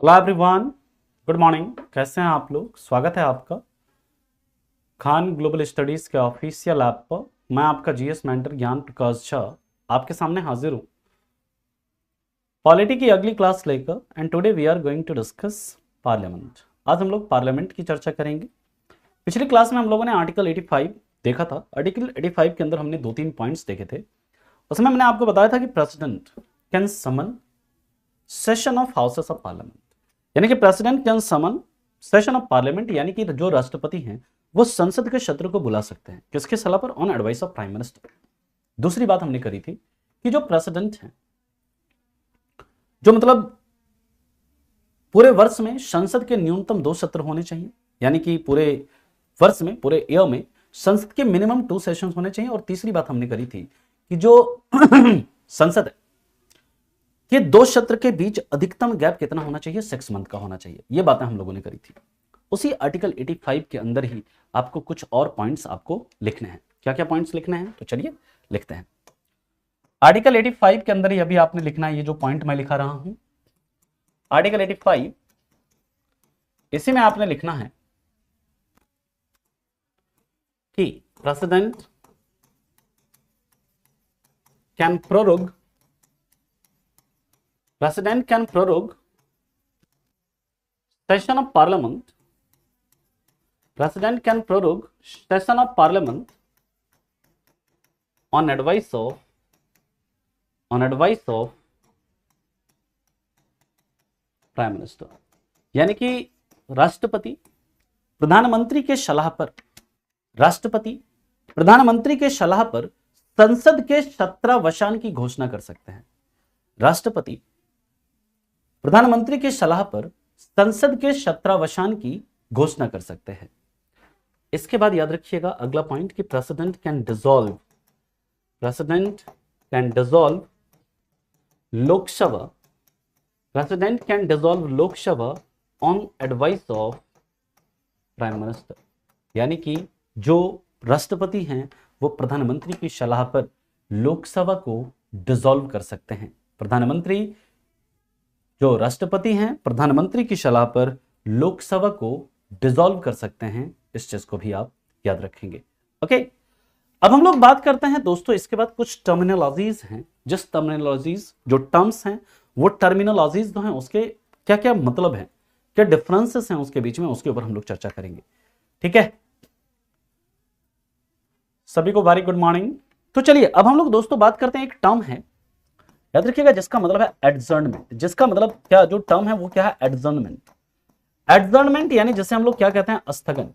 Hello everyone, good morning. कैसे हैं आप लोग? स्वागत है आपका खान ग्लोबल स्टडीज के ऑफिशियल ऐप पर। मैं आपका जीएस मेंटर ज्ञान प्रकाश झा आपके सामने हाजिर हूँ पॉलिटी की अगली क्लास लेकर। And today we are going to discuss parliament. आज हम लोग पार्लियामेंट की चर्चा करेंगे। पिछली क्लास में हम लोगों ने आर्टिकल 85 देखा था। आर्टिकल 85 के अंदर हमने दो तीन पॉइंट्स देखे थे। उसमें मैंने आपको बताया था कि president can summon session of houses of parliament, यानी कि president can summon session of parliament, यानी कि जो राष्ट्रपति हैं वो संसद के सत्र को बुला सकते हैं। किसके सलाह पर? On advice of prime minister. दूसरी बात हमने करी थी कि जो प्रेसिडेंट हैं, जो मतलब पूरे वर्ष में संसद के न्यूनतम 2 सत्र होने चाहिए, यानी कि पूरे वर्ष में, पूरे ईयर में संसद के मिनिमम 2 सेशंस होने चाहिए। और तीसरी बात हमने करी थी कि जो संसद है कि 2 सत्र के बीच अधिकतम गैप कितना होना चाहिए? 6 मंथ का होना चाहिए। ये बातें हम लोगों ने करी थी। उसी आर्टिकल 85 के अंदर ही आपको कुछ और पॉइंट्स आपको लिखने हैं। क्या क्या पॉइंट्स लिखने हैं? तो चलिए लिखते हैं। आर्टिकल 85 के अंदर ही अभी आपने लिखना है ये जो पॉइंट मैं लिखा रहा हूं, आर्टिकल 85, इसी में आपने लिखना है कि president can prorogue session of parliament. President can prorogue session of parliament on advice of prime minister, यानी कि राष्ट्रपति प्रधानमंत्री के सलाह पर, संसद के सत्रावसान की घोषणा कर सकते हैं। राष्ट्रपति प्रधानमंत्री के सलाह पर संसद के सत्रावसान की घोषणा कर सकते हैं। इसके बाद याद रखिएगा अगला पॉइंट कि president can dissolve Lok Sabha on advice of prime minister, यानी कि जो राष्ट्रपति हैं वो प्रधानमंत्री की सलाह पर लोकसभा को डिसॉल्व कर सकते हैं। जो राष्ट्रपति हैं प्रधानमंत्री की सलाह पर लोकसभा को डिसॉल्व कर सकते हैं। इस चीज को भी आप याद रखेंगे। ओके, अब हम लोग बात करते हैं दोस्तों, इसके बाद कुछ टर्मिनोलॉजीज हैं। जो टर्म्स हैं, वो टर्मिनोलॉजीज जो हैं उसके क्या क्या मतलब है, क्या डिफरेंसेस हैं उसके बीच में, उसके ऊपर हम लोग चर्चा करेंगे। ठीक है, सभी को वेरी गुड मॉर्निंग। तो चलिए अब हम लोग दोस्तों बात करते हैं, एक टर्म है, याद रखिएगा, जिसका मतलब है एडजर्नमेंट। जिसका मतलब क्या, जो टर्म है वो क्या है? एडजर्नमेंट यानी जिसे हम लोग क्या कहते हैं? स्थगन।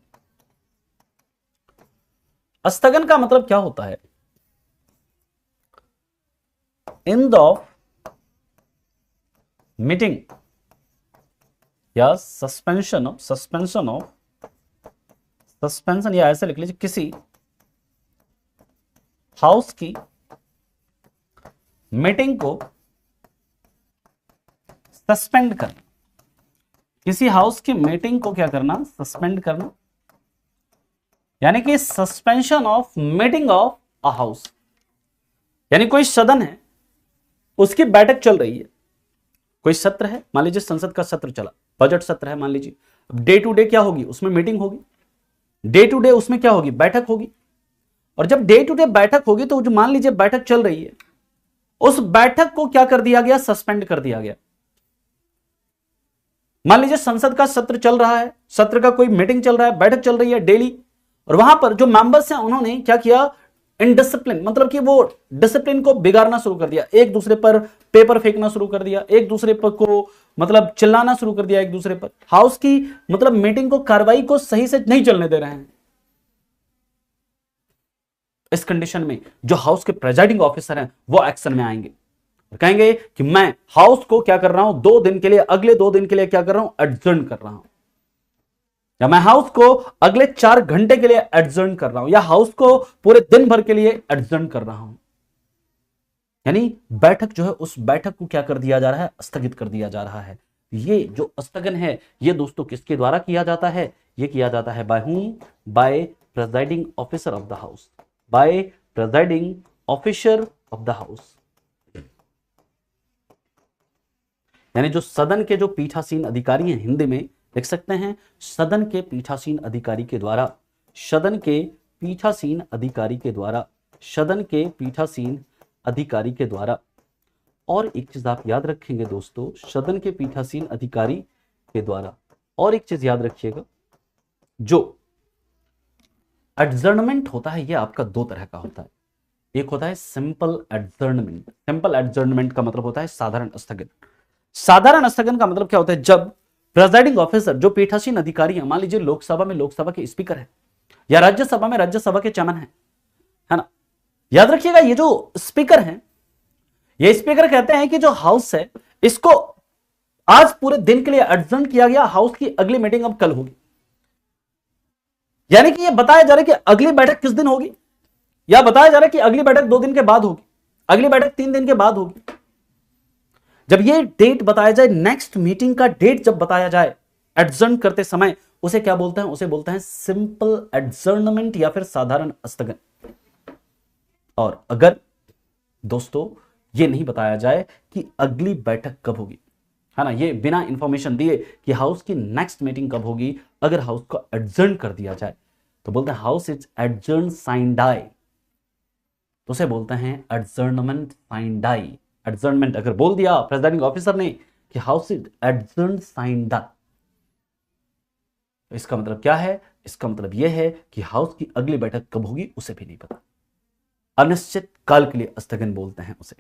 स्थगन का मतलब क्या होता है? इन द मीटिंग या सस्पेंशन या ऐसे लिख लीजिए, किसी हाउस की मीटिंग को सस्पेंड करना। किसी हाउस की मीटिंग को क्या करना? सस्पेंड करना, यानी कि suspension of meeting of a house. यानी कोई सदन है, उसकी बैठक चल रही है, कोई सत्र है, मान लीजिए संसद का सत्र चला, बजट सत्र है मान लीजिए। डे टू डे क्या होगी? उसमें मीटिंग होगी। डे टू डे उसमें क्या होगी? बैठक होगी। और जब डे टू डे बैठक होगी तो जो मान लीजिए बैठक चल रही है, उस बैठक को क्या कर दिया गया? सस्पेंड कर दिया गया। मान लीजिए संसद का सत्र चल रहा है, सत्र का कोई मीटिंग चल रहा है, बैठक चल रही है डेली, और वहां पर जो मेंबर्स हैं उन्होंने क्या किया? इनडिसिप्लिन, मतलब कि वो डिसिप्लिन को बिगाड़ना शुरू कर दिया, एक दूसरे पर पेपर फेंकना शुरू कर दिया, एक दूसरे पर को मतलब चिल्लाना शुरू कर दिया एक दूसरे पर। हाउस की मतलब मीटिंग को, कार्रवाई को सही से नहीं चलने दे रहे हैं। इस कंडीशन में जो हाउस के प्रेजाइडिंग ऑफिसर हैं वो एक्शन में आएंगे और कहेंगे कि मैं हाउस को क्या कर रहा हूं? 2 दिन के लिए, अगले 2 दिन के लिए क्या कर रहा हूं? एडजर्न कर रहा हूं, या मैं हाउस को अगले 4 घंटे के लिए एडजर्न कर रहा हूं, या हाउस को पूरे दिन भर के लिए एडजर्न कर रहा हूं। यानी बैठक जो है, उस बैठक को क्या कर दिया जा रहा है? स्थगित कर दिया जा रहा है। ये जो स्थगन है, ये दोस्तों किसके द्वारा किया जाता है? ये किया जाता है by whom? By presiding officer of the house. By presiding officer of the house. यानी जो सदन के जो पीठासीन अधिकारी हैं, हिंदी में लिख सकते हैं सदन के पीठासीन अधिकारी के द्वारा, सदन के पीठासीन अधिकारी के द्वारा, सदन के पीठासीन अधिकारी के द्वारा। और एक चीज आप याद रखेंगे दोस्तों, सदन के पीठासीन अधिकारी के द्वारा, और एक चीज याद रखिएगा, जो एडजर्नमेंट होता है ये आपका दो तरह का होता है। एक होता है सिंपल एडजर्नमेंट। सिंपल एडजर्नमेंट का मतलब होता है साधारण स्थगन। साधारण स्थगन का मतलब क्या होता है, जब प्रेजाइडिंग ऑफिसर, जो पीठासीन अधिकारी है, मान लीजिए लोकसभा में लोकसभा के स्पीकर है, या राज्यसभा में राज्यसभा के चेयरमैन है ना। याद रखिएगा ये जो स्पीकर है, ये स्पीकर कहते हैं कि जो हाउस है इसको आज पूरे दिन के लिए एडजर्न किया गया, हाउस की अगली मीटिंग अब कल होगी। यानी कि ये बताया जा रहा है कि अगली बैठक किस दिन होगी, या बताया जा रहा है कि अगली बैठक 2 दिन के बाद होगी, अगली बैठक 3 दिन के बाद होगी। जब ये डेट बताया जाए, नेक्स्ट मीटिंग का डेट जब बताया जाए एडजर्न करते समय, उसे क्या बोलते हैं, उसे बोलते हैं सिंपल एडजर्नमेंट या फिर साधारण स्थगन। और अगर दोस्तों ये नहीं बताया जाए कि अगली बैठक कब होगी, है ना, ये बिना इंफॉर्मेशन दिए कि हाउस की नेक्स्ट मीटिंग कब होगी, अगर हाउस को एडजर्न कर दिया जाए तो बोलते हैं house is adjourn sine die, तो उसे बोलते हैं एडजर्नमेंट साइन डाई। एडजर्नमेंट अगर बोल दिया प्रेसिडेंट ऑफिसर ने कि house is adjourn sine die, तो इसका मतलब क्या है, इसका मतलब यह है कि हाउस की अगली बैठक कब होगी उसे भी नहीं पता, अनिश्चित काल के लिए स्थगन बोलते हैं उसे।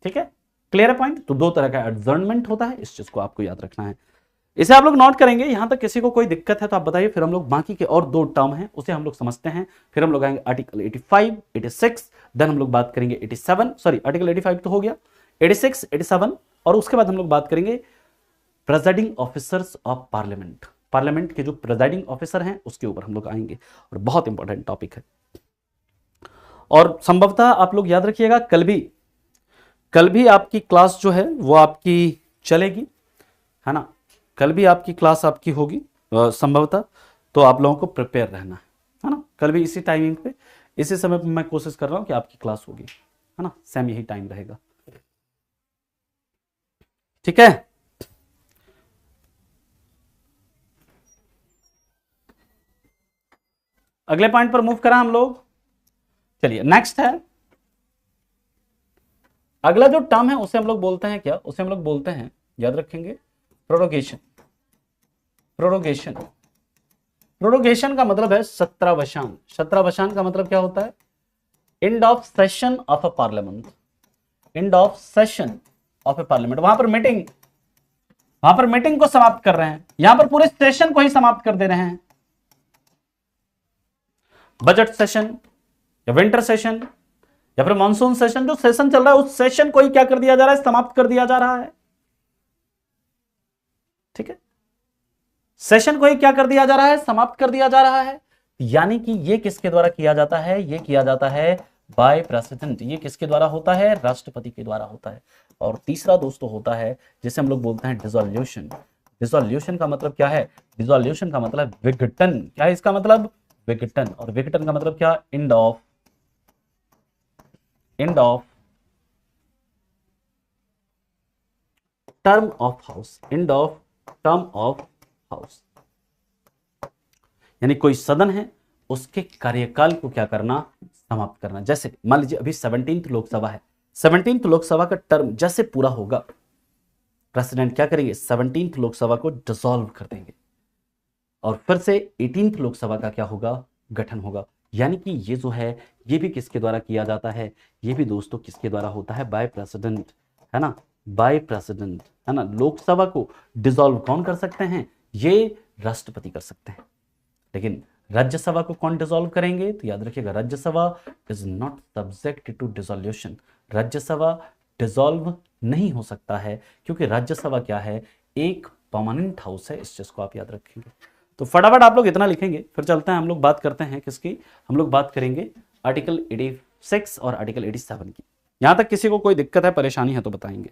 ठीक है, क्लियर है पॉइंट। तो दो तरह का एडजर्नमेंट होता है, इस चीज को आपको याद रखना है, इसे आप लोग नोट करेंगे। यहां तक किसी को कोई दिक्कत है तो आप बताइए, फिर हम लोग बाकी के और 2 टर्म हैं उसे हम लोग समझते हैं। फिर हम लोग आएंगे आर्टिकल 85, 86, देन हम लोग बात करेंगे 87, सॉरी आर्टिकल 85 तो हो गया, 86, 87, और उसके बाद हम लोग बात करेंगे presiding officers of parliament. Parliament के जो प्रेजाइडिंग ऑफिसर हैं उसके ऊपर हम लोग आएंगे, और बहुत इंपॉर्टेंट टॉपिक है। और संभवतः आप लोग याद रखिएगा, कल भी आपकी क्लास जो है वो आपकी चलेगी, है ना, कल भी आपकी क्लास आपकी होगी संभवतः, तो आप लोगों को प्रिपेयर रहना है ना। कल भी इसी टाइमिंग पे, इसी समय पे मैं कोशिश कर रहा हूं कि आपकी क्लास होगी, है ना, सेम यही टाइम रहेगा। ठीक है, अगले पॉइंट पर मूव करा हम लोग। चलिए नेक्स्ट है, अगला जो टर्म है उसे हम लोग बोलते हैं क्या, उसे हम लोग बोलते हैं, याद रखेंगे, प्रोरोगेशन। प्रोरोगेशन, प्रोरोगेशन का मतलब है सत्रावसान। सत्रावसान का मतलब क्या होता है, end of session of a parliament, end of session of A parliament. वहां पर मीटिंग को समाप्त कर रहे हैं, यहां पर पूरे सेशन को ही समाप्त कर दे रहे हैं। बजट सेशन या विंटर सेशन या फिर मानसून सेशन, जो सेशन चल रहा है उस सेशन को ही क्या कर दिया जा रहा है, समाप्त कर दिया जा रहा है। ठीक है, सेशन को ही क्या कर दिया जा रहा है, समाप्त कर दिया जा रहा है। यानी कि ये किसके द्वारा किया जाता है, ये किया जाता है बाय प्रेसिडेंट। ये किसके द्वारा होता है, राष्ट्रपति के द्वारा होता है। और तीसरा दोस्तों होता है जिसे हम लोग बोलते हैं डिसॉल्यूशन। डिसॉल्यूशन का मतलब क्या है, डिसॉल्यूशन का मतलब विघटन। क्या है इसका मतलब, विघटन। और विघटन का मतलब क्या, end of term of house, end of term of house. यानी कोई सदन है उसके कार्यकाल को क्या करना, समाप्त करना। जैसे मान लीजिए अभी 17th लोकसभा है, 17th लोकसभा का टर्म जैसे पूरा होगा, प्रेसिडेंट क्या करेंगे, 17th लोकसभा को डिसॉल्व कर देंगे, और फिर से 18th लोकसभा का क्या होगा, गठन होगा। यानी कि ये जो है ये भी किसके द्वारा किया जाता है, ये भी दोस्तों किसके द्वारा होता है, बाय प्रेसिडेंट, है ना, बाय प्रेसिडेंट, है ना। लोकसभा को डिसॉल्व कौन कर सकते हैं, ये राष्ट्रपति कर सकते हैं। लेकिन राज्यसभा को कौन डिसॉल्व करेंगे, तो याद रखिएगा Rajya Sabha is not subject to dissolution. Rajya Sabha dissolve नहीं हो सकता है, क्योंकि राज्यसभा क्या है, एक परमानेंट हाउस है। इस चीज को आप याद रखेंगे। तो फटाफट आप लोग इतना लिखेंगे, फिर चलते हैं हम लोग बात करते हैं किसकी, हम लोग बात करेंगे आर्टिकल 86 और आर्टिकल 87 की। यहां तक किसी को कोई दिक्कत है, परेशानी है तो बताएंगे।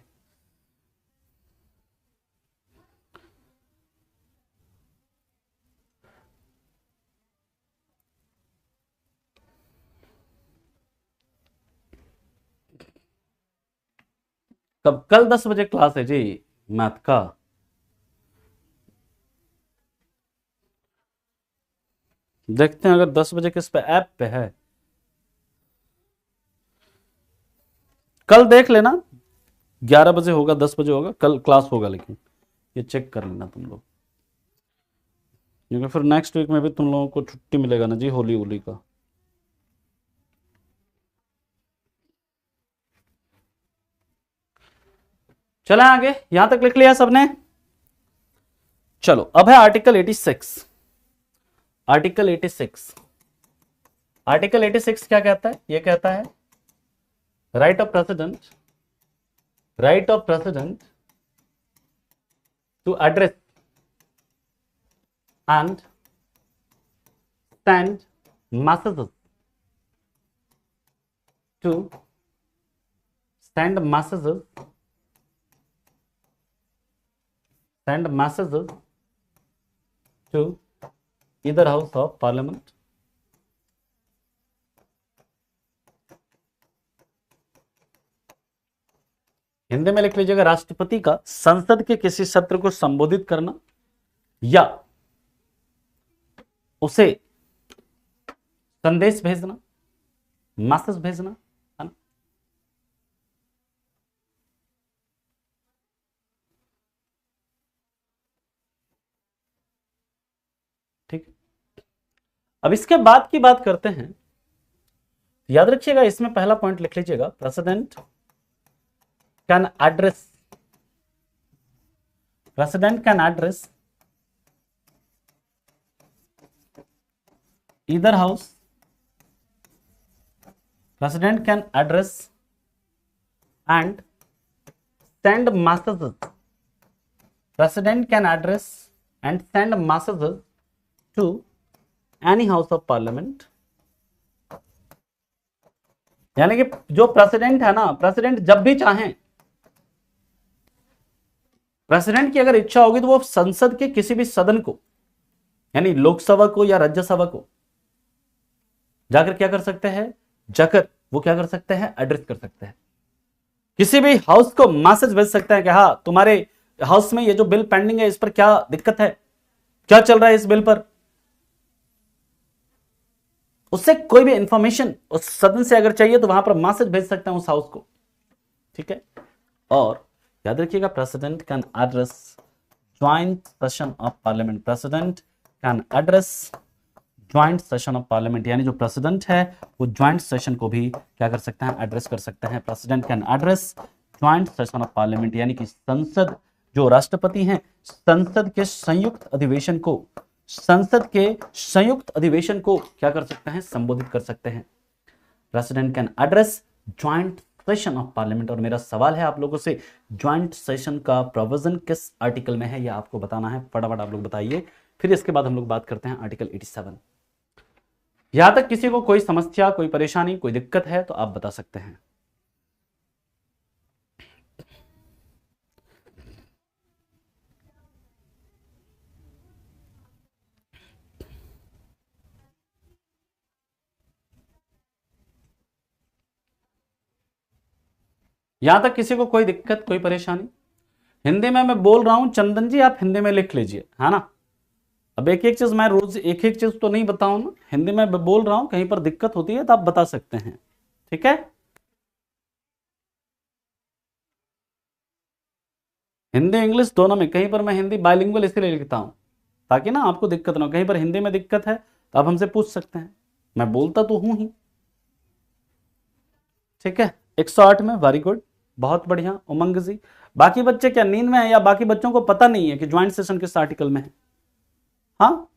कब, कल 10 बजे क्लास है जी, मैथ का। देखते हैं अगर 10 बजे किस पे ऐप पे है, कल देख लेना 11 बजे होगा 10 बजे होगा, कल क्लास होगा, लेकिन ये चेक कर लेना तुम लोग, क्योंकि फिर नेक्स्ट वीक में भी तुम लोगों को छुट्टी मिलेगा ना जी, होली होली का। चलें आगे, यहां तक लिख लिया सबने। चलो अब है आर्टिकल 86। आर्टिकल 86, आर्टिकल 86 क्या कहता है? ये कहता है right of president, right of president to address and send messages to send messages to either house of parliament, Hindi में लिख लीजिएगा राष्ट्रपति का संसद के किसी सत्र को संबोधित करना या उसे संदेश भेजना, मैसेज भेजना, है ना। ठीक, अब इसके बाद की बात करते हैं। याद रखिएगा, इसमें पहला पॉइंट लिख लीजिएगा, president can address, president can address either house, president can address and send messages, president can address and send messages to any house of parliament, यानी कि जो प्रेसिडेंट है ना, प्रेसिडेंट जब भी चाहें, प्रेसिडेंट की अगर इच्छा होगी तो वो संसद के किसी भी सदन को, यानी लोकसभा को या राज्यसभा को जाकर क्या कर सकते हैं, जाकर वो क्या कर सकते हैं, एड्रेस कर सकते हैं। किसी भी हाउस को मैसेज भेज सकते हैं कि हाँ तुम्हारे हाउस में ये जो बिल पेंडिंग है इस पर क्या दिक्कत है, क्या चल रहा है इस बिल पर। उससे कोई भी इंफॉर्मेशन उस सदन से अगर चाहिए तो वहां पर मैसेज भेज सकते हैं उस हाउस को। ठीक है, और याद रखिएगा president can address joint session of parliament, president can address joint session of parliament, यानी जो प्रेसिडेंट है वो ज्वाइंट सेशन को भी क्या कर सकते हैं, एड्रेस कर सकते हैं। President can address joint session of parliament, यानी कि संसद, जो राष्ट्रपति हैं, संसद के संयुक्त अधिवेशन को, संसद के संयुक्त अधिवेशन को क्या कर सकते हैं, संबोधित कर सकते हैं। President can address joint session of parliament. और मेरा सवाल है आप लोगों से, ज्वाइंट सेशन का प्रोविजन किस आर्टिकल में है, यह आपको बताना है। फटाफट आप लोग बताइए, फिर इसके बाद हम लोग बात करते हैं आर्टिकल 87। यहां तक किसी को कोई समस्या, कोई परेशानी, कोई दिक्कत है तो आप बता सकते हैं। यहां तक किसी को कोई दिक्कत, कोई परेशानी? हिंदी में मैं बोल रहा हूं चंदन जी, आप हिंदी में लिख लीजिए, है ना। अब एक एक चीज मैं रोज एक एक चीज तो नहीं बताऊं ना, हिंदी में बोल रहा हूं, कहीं पर दिक्कत होती है तो आप बता सकते हैं। ठीक है, हिंदी इंग्लिश दोनों में, कहीं पर मैं हिंदी बाइलिंगुअल इसलिए लिखता हूं ताकि ना आपको दिक्कत ना हो। कहीं पर हिंदी में दिक्कत है तो आप हमसे पूछ सकते हैं, मैं बोलता तो हूं ही। ठीक है, 108 में, वेरी गुड, बहुत बढ़िया उमंग जी। बाकी बच्चे क्या नींद में है या बाकी बच्चों को पता नहीं है कि ज्वाइंट सेशन किस आर्टिकल में है? हाँ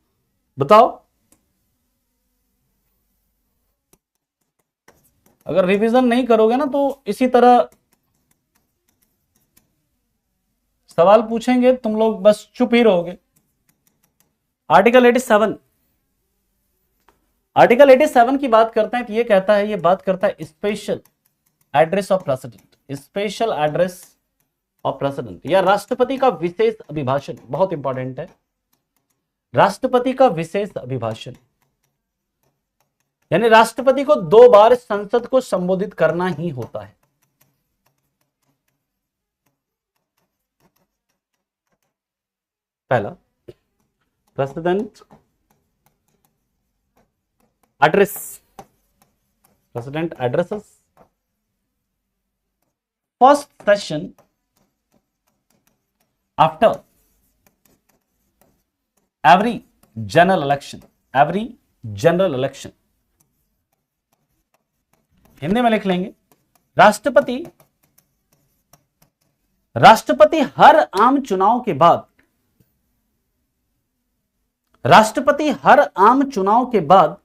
बताओ। अगर रिवीजन नहीं करोगे ना तो इसी तरह सवाल पूछेंगे, तुम लोग बस चुप ही रहोगे। आर्टिकल 87, आर्टिकल 87 की बात करते हैं तो ये कहता है, ये बात करता है special address of president, special address of president या राष्ट्रपति का विशेष अभिभाषण। बहुत इंपॉर्टेंट है, राष्ट्रपति का विशेष अभिभाषण, यानी राष्ट्रपति को 2 बार संसद को संबोधित करना ही होता है। पहला, president address, president addresses first session after every general election, every general election. Hindi में लिख लेंगे, राष्ट्रपति हर आम चुनाव के बाद, राष्ट्रपति हर आम चुनाव के बाद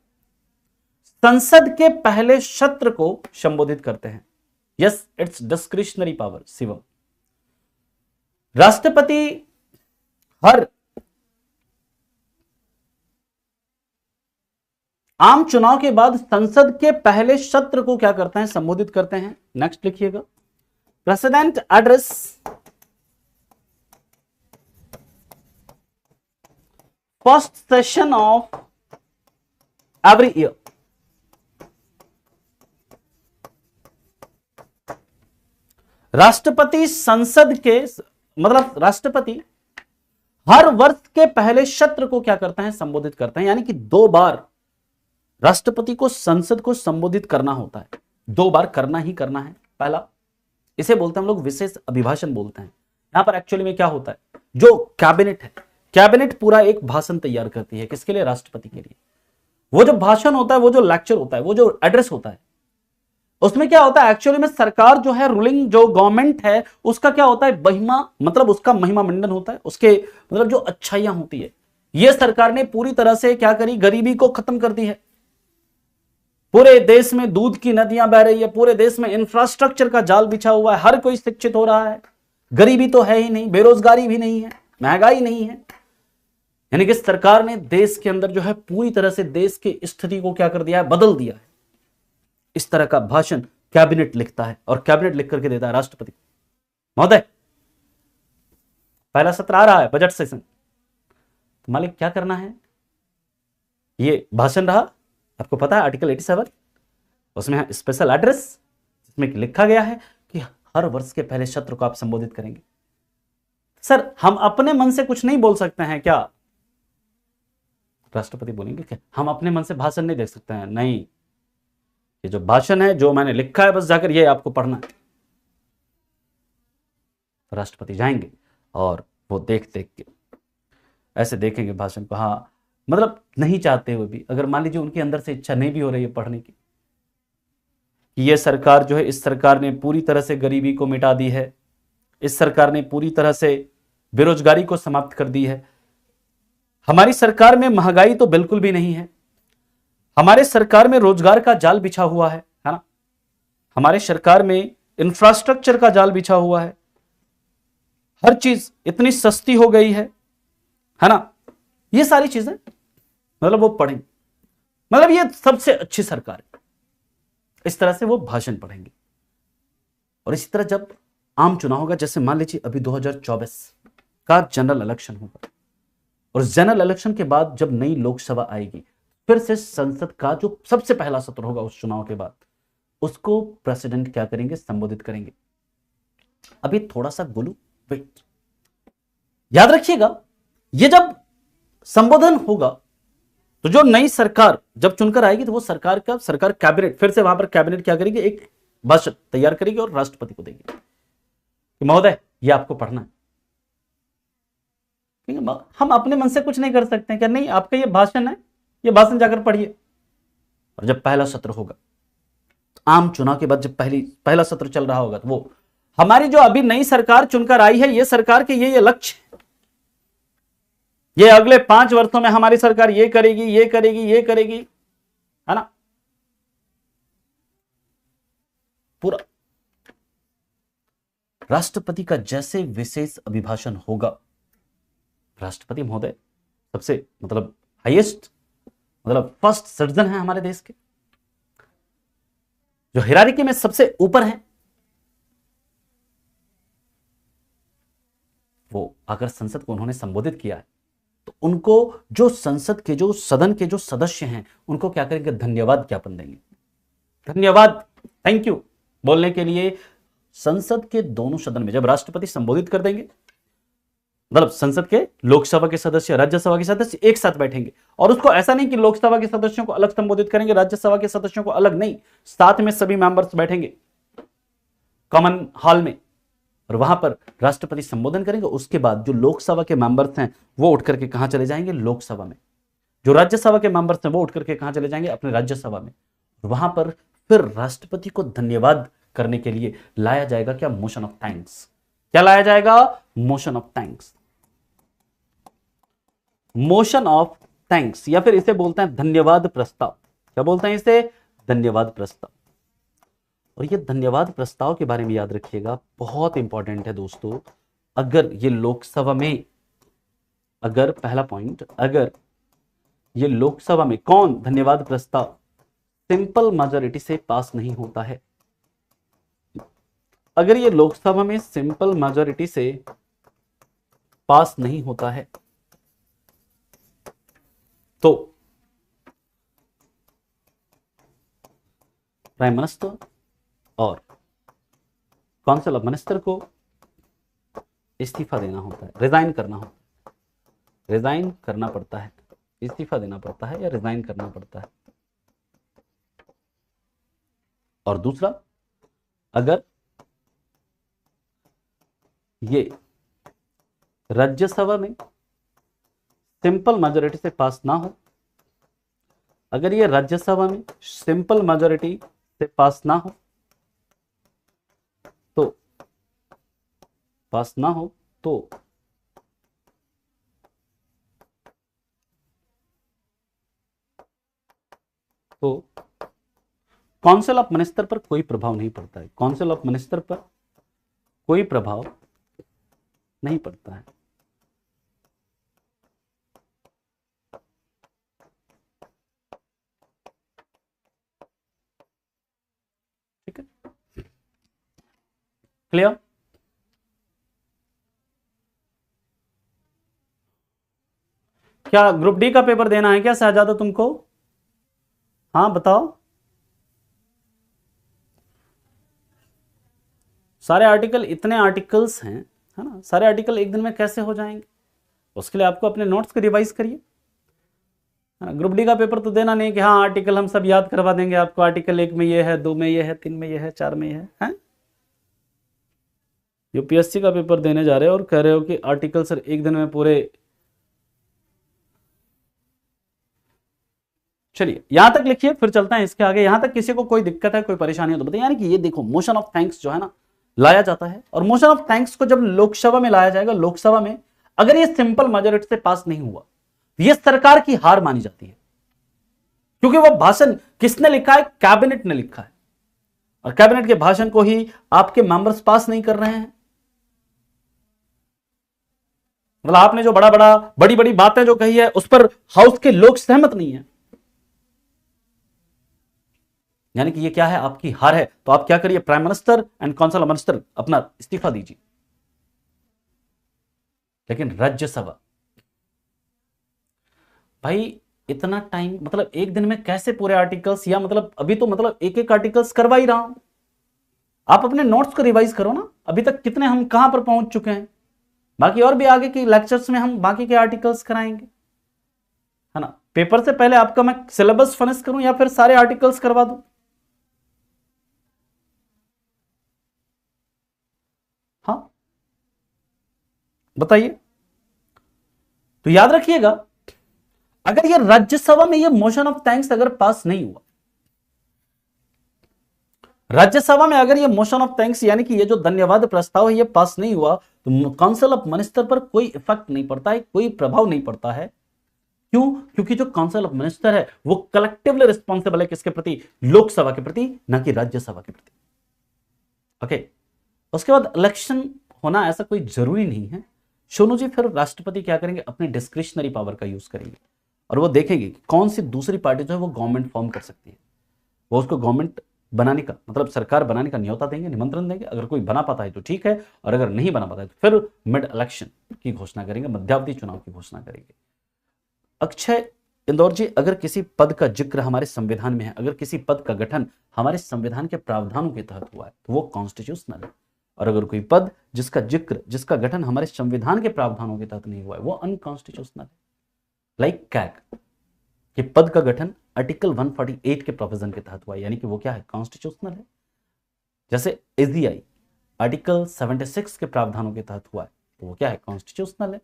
संसद के पहले सत्र को संबोधित करते हैं। Yes, it's discretionary power Shivam. राष्ट्रपति हर आम चुनाव के बाद संसद के पहले सत्र को क्या करते हैं, संबोधित करते हैं। नेक्स्ट लिखिएगा, president address first session of every year. राष्ट्रपति संसद के मतलब राष्ट्रपति हर वर्ष के पहले सत्र को क्या करते हैं, संबोधित करते हैं। यानी कि 2 बार राष्ट्रपति को संसद को संबोधित करना होता है, 2 बार करना ही करना है। पहला, इसे बोलते हैं हम लोग विशेष अभिभाषण बोलते हैं। यहां पर एक्चुअली में क्या होता है, जो कैबिनेट है, कैबिनेट पूरा एक भाषण तैयार करती है। किसके लिए, राष्ट्रपति के लिए। वो जो भाषण होता है, वो जो लेक्चर होता है, वो जो एड्रेस होता है, उसमें क्या होता है एक्चुअली में सरकार जो है, रूलिंग जो गवर्नमेंट है, उसका क्या होता है, महिमा, मतलब उसका महिमा मंडन होता है, उसके मतलब जो अच्छाइयां होती है। ये सरकार ने पूरी तरह से क्या करी, गरीबी को खत्म कर दी है। पूरे देश में दूध की नदियां बह रही है, पूरे देश में इंफ्रास्ट्रक्चर का जाल बिछा हुआ है, हर कोई शिक्षित हो रहा है, गरीबी तो है ही नहीं, बेरोजगारी भी नहीं है, महंगाई नहीं है। यानी कि सरकार ने देश के अंदर जो है पूरी तरह से देश की स्थिति को क्या कर दिया है, बदल दिया है। इस तरह का भाषण कैबिनेट लिखता है और कैबिनेट लिख करके देता है राष्ट्रपति। महोदय, पहला सत्र आ रहा है, बजट सेशन, तो मालिक क्या करना है, ये भाषण रहा, आपको पता है आर्टिकल 87, उसमें स्पेशल एड्रेस, जिसमें लिखा गया है कि हर वर्ष के पहले सत्र को आप संबोधित करेंगे। सर, हम अपने मन से कुछ नहीं बोल सकते हैं क्या? राष्ट्रपति बोलेंगे क्या हम अपने मन से भाषण नहीं दे सकते हैं? नहीं, ये जो भाषण है, जो मैंने लिखा है, बस जाकर ये आपको पढ़ना है। राष्ट्रपति जाएंगे और वो देख देख के ऐसे देखेंगे भाषण को, हाँ, मतलब नहीं चाहते हुए भी, अगर मान लीजिए उनके अंदर से इच्छा नहीं भी हो रही है पढ़ने की, कि ये सरकार जो है, इस सरकार ने पूरी तरह से गरीबी को मिटा दी है, इस सरकार ने पूरी तरह से बेरोजगारी को समाप्त कर दी है, हमारी सरकार में महंगाई तो बिल्कुल भी नहीं है, हमारे सरकार में रोजगार का जाल बिछा हुआ है ना, हमारे सरकार में इंफ्रास्ट्रक्चर का जाल बिछा हुआ है, हर चीज इतनी सस्ती हो गई है ना, ये सारी चीजें मतलब वो पढ़ेंगे, मतलब ये सबसे अच्छी सरकार है। इस तरह से वो भाषण पढ़ेंगे। और इसी तरह जब आम चुनाव होगा, जैसे मान लीजिए अभी 2024 का जनरल इलेक्शन होगा, और जनरल इलेक्शन के बाद जब नई लोकसभा आएगी, फिर से संसद का जो सबसे पहला सत्र होगा उस चुनाव के बाद, उसको प्रेसिडेंट क्या करेंगे, संबोधित करेंगे। अभी थोड़ा सा गोलू वेट, याद रखिएगा, ये जब संबोधन होगा तो जो नई सरकार जब चुनकर आएगी, तो वो सरकार कैबिनेट, फिर से वहां पर कैबिनेट क्या करेगी, एक भाषण तैयार करेगी और राष्ट्रपति को देगी कि महोदय ये आपको पढ़ना है। हम अपने मन से कुछ नहीं कर सकते हैं क्या? नहीं, आपका ये भाषण है, ये भाषण जाकर पढ़िए। और जब पहला सत्र होगा, आम चुनाव के बाद जब पहला सत्र चल रहा होगा, तो वो हमारी जो अभी नई सरकार चुनकर आई है, ये सरकार के ये लक्ष्य, ये अगले 5 वर्षों में हमारी सरकार ये करेगी, ये करेगी, ये करेगी, है ना, पूरा। राष्ट्रपति का जैसे विशेष अभिभाषण होगा, राष्ट्रपति महोदय सबसे मतलब हाईएस्ट, मतलब फर्स्ट सिटीजन है हमारे देश के, जो हिरार्की में सबसे ऊपर है, वो अगर संसद को उन्होंने संबोधित किया है, तो उनको जो संसद के, जो सदन के जो सदस्य हैं, उनको क्या करेंगे, धन्यवाद ज्ञापन देंगे। धन्यवाद, थैंक यू बोलने के लिए संसद के दोनों सदन में जब राष्ट्रपति संबोधित कर देंगे, मतलब संसद के लोकसभा के सदस्य राज्यसभा के सदस्य एक साथ बैठेंगे, और उसको ऐसा नहीं कि लोकसभा के सदस्यों को अलग संबोधित करेंगे, राज्यसभा के सदस्यों को अलग नहीं, साथ में सभी मेंबर्स बैठेंगे कॉमन हॉल में, और वहां पर राष्ट्रपति संबोधन करेंगे। उसके बाद जो लोकसभा के मेंबर्स हैं वो उठ करके कहां चले जाएंगे, लोकसभा में। जो राज्यसभा के मेंबर्स हैं वो उठ करके कहां चले जाएंगे, अपने राज्यसभा में। वहां पर फिर राष्ट्रपति को धन्यवाद करने के लिए लाया जाएगा क्या, मोशन ऑफ थैंक्स। क्या लाया जाएगा, motion of thanks. Motion of thanks, या फिर इसे बोलते हैं धन्यवाद प्रस्ताव। क्या बोलते हैं इसे, धन्यवाद प्रस्ताव। और ये धन्यवाद प्रस्ताव के बारे में याद रखिएगा, बहुत इंपॉर्टेंट है दोस्तों। अगर ये लोकसभा में, अगर पहला पॉइंट, अगर ये लोकसभा में कौन धन्यवाद प्रस्ताव सिंपल मेजॉरिटी से पास नहीं होता है, अगर ये लोकसभा में सिंपल मेजॉरिटी से पास नहीं होता है तो प्राइम मिनिस्टर और काउंसिल ऑफ मिनिस्टर को इस्तीफा देना होता है, रिजाइन करना होता है, रिजाइन करना पड़ता है, इस्तीफा देना पड़ता है या रिजाइन करना पड़ता है। और दूसरा, अगर ये राज्यसभा में सिंपल मेजॉरिटी से पास ना हो, अगर ये राज्यसभा में सिंपल मेजॉरिटी से पास ना हो तो काउंसिल ऑफ मिनिस्टर पर कोई प्रभाव नहीं पड़ता है, काउंसिल ऑफ मिनिस्टर पर कोई प्रभाव नहीं पड़ता है। ठीक है, क्लियर। क्या ग्रुप डी का पेपर देना है क्या शहजादा तुमको, हाँ बताओ। सारे आर्टिकल, इतने आर्टिकल्स हैं, है ना, सारे आर्टिकल एक दिन में कैसे हो जाएंगे, उसके लिए आपको अपने नोट्स को रिवाइज करिए। ग्रुप डी का पेपर तो देना नहीं कि हाँ आर्टिकल हम सब याद करवा देंगे आपको, आर्टिकल 1 में ये है, 2 में ये है, 3 में ये है, 4 में ये है? यूपीएससी का पेपर देने जा रहे हो और कह रहे हो कि आर्टिकल सर एक दिन में पूरे। चलिए यहां तक लिखिए, फिर चलते हैं इसके आगे। यहां तक किसी को कोई दिक्कत है, कोई परेशानी हो तो बताइए। यानी कि ये देखो, मोशन ऑफ थैंक्स जो है ना लाया जाता है, और मोशन ऑफ थैंक्स को जब लोकसभा में लाया जाएगा, लोकसभा में अगर ये सिंपल मेजॉरिटी से पास नहीं हुआ, ये सरकार की हार मानी जाती है। क्योंकि वो भाषण किसने लिखा है, कैबिनेट ने लिखा है, और कैबिनेट के भाषण को ही आपके मेंबर्स पास नहीं कर रहे हैं। मतलब आपने जो बड़ी बड़ी बातें जो कही है उस पर हाउस के लोग सहमत नहीं है, यानी कि ये क्या है, आपकी हार है। तो आप क्या करिए, prime minister and council of minister अपना इस्तीफा दीजिए। लेकिन राज्यसभा, भाई इतना टाइम, मतलब एक दिन में कैसे पूरे आर्टिकल्स, या मतलब अभी तो मतलब एक एक आर्टिकल्स करवा ही रहा हूं। आप अपने नोट्स को रिवाइज करो ना, अभी तक कितने हम कहां पर पहुंच चुके हैं। बाकी और भी आगे के लेक्चर्स में हम बाकी के आर्टिकल्स कराएंगे, है ना। पेपर से पहले आपका मैं सिलेबस फिनिश करूं या फिर सारे आर्टिकल्स करवा दूं, हाँ बताइए। तो याद रखिएगा, अगर ये राज्यसभा में ये मोशन ऑफ थैंक्स अगर पास नहीं हुआ, राज्यसभा में अगर ये मोशन ऑफ थैंक्स यानी कि ये जो धन्यवाद प्रस्ताव है ये पास नहीं हुआ, तो काउंसिल ऑफ मिनिस्टर पर कोई इफेक्ट नहीं पड़ता है, कोई प्रभाव नहीं पड़ता है। क्यों? क्योंकि जो काउंसिल ऑफ मिनिस्टर है वो कलेक्टिवली रिस्पॉन्सिबल है किसके प्रति, लोकसभा के प्रति, ना कि राज्यसभा के प्रति। ओके, उसके बाद इलेक्शन होना ऐसा कोई जरूरी नहीं है। सोनू जी फिर राष्ट्रपति क्या करेंगे, अपनी डिस्क्रिशनरी पावर का यूज करेंगे, और वो देखेंगे कि कौन सी दूसरी पार्टी जो है वो गवर्नमेंट फॉर्म कर सकती है। वो उसको गवर्नमेंट बनाने का, मतलब सरकार बनाने का न्योता देंगे, निमंत्रण देंगे। अगर कोई बना पाता है तो ठीक है, और अगर नहीं बना पाता है तो फिर मिड इलेक्शन की घोषणा करेंगे, मध्यावधि चुनाव की घोषणा करेंगे। अक्षय इंदौर जी, अगर किसी पद का जिक्र हमारे संविधान में है, अगर किसी पद का गठन हमारे संविधान के प्रावधानों के तहत हुआ है तो वो कॉन्स्टिट्यूशनल है, और अगर कोई पद जिसका जिक्र, जिसका गठन हमारे संविधान के प्रावधानों के तहत नहीं हुआ है, वो अनकॉन्स्टिट्यूशनल है। लाइक कैग कि पद का गठन आर्टिकल 148 के प्रोविजन के तहत हुआ है, यानी कि वो क्या है, कॉन्स्टिट्यूशनल है। जैसे एजीआई आर्टिकल 76 के प्रावधानों के तहत हुआ है, तो वो क्या है, कॉन्स्टिट्यूशनल है।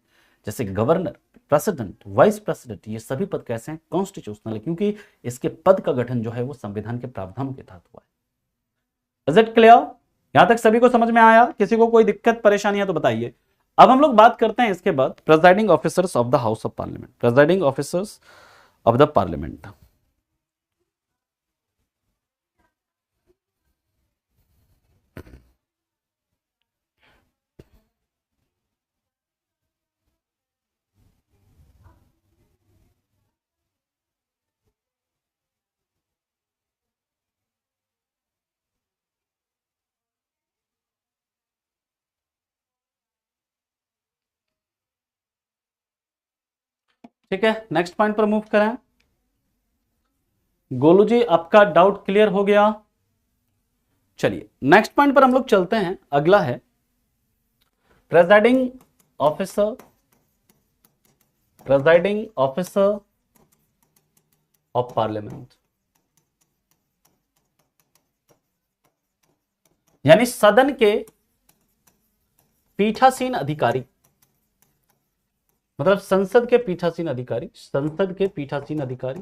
जैसे गवर्नर, प्रेसिडेंट, वाइस प्रेसिडेंट, ये सभी पद कैसे हैं, कॉन्स्टिट्यूशनल है, क्योंकि इसके पद का गठन जो है वो संविधान के प्रावधानों के तहत हुआ है। Is it clear? यहां तक सभी को समझ में आया? किसी को कोई दिक्कत परेशानी है तो बताइए। अब हम लोग बात करते हैं इसके बाद presiding officers of the house of parliament. Presiding officers of the parliament, ठीक है, नेक्स्ट पॉइंट पर मूव करें। गोलू जी आपका डाउट क्लियर हो गया? चलिए नेक्स्ट पॉइंट पर हम लोग चलते हैं। अगला है presiding officer, presiding officer of parliament, यानी सदन के पीठासीन अधिकारी, मतलब संसद के पीठासीन अधिकारी, संसद के पीठासीन अधिकारी,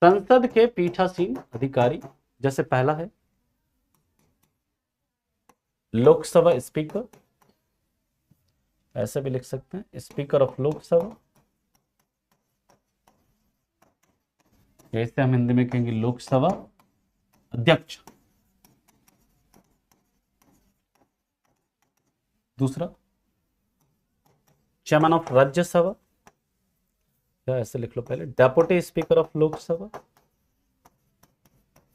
संसद के पीठासीन अधिकारी। जैसे पहला है लोकसभा स्पीकर, ऐसे भी लिख सकते हैं, स्पीकर ऑफ लोकसभा, जैसे हम हिंदी में कहेंगे लोकसभा अध्यक्ष। दूसरा चेयरमैन ऑफ राज्यसभा, या ऐसे लिख लो पहले, deputy speaker of Lok Sabha,